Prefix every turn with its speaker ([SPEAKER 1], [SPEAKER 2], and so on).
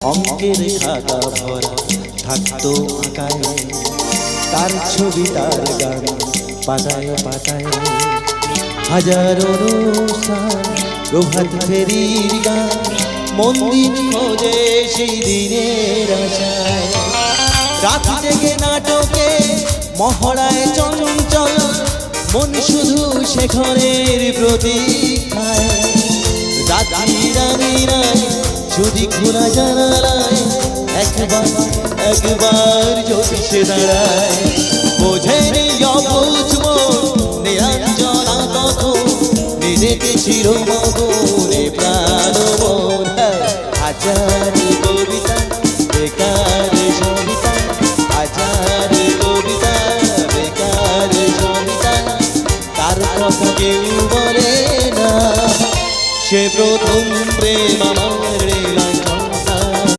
[SPEAKER 1] অঙ্কের খাতা ভরা থাকতো আঁকায়, তার ছবি তার গান পাতায় পাতায়। হাজারো অনুষ্ঠান প্রভাত ফেরির গান, মন্দির খোঁজে সেই দিনের আশায়। রাত জেগে নাটকে মহড়ায় চঞ্চল, মন শুধু শেখরের প্রতীক্ষায়। রাত্রি রাঙিনায় যদি খোলা জানালায় একবার একবার যদি সে দাঁড়ায়, বোঝেনি অবুঝ মন নিরঞ্জনা তখন নিজেকে চিরমগনে প্রাণ মন। হাজার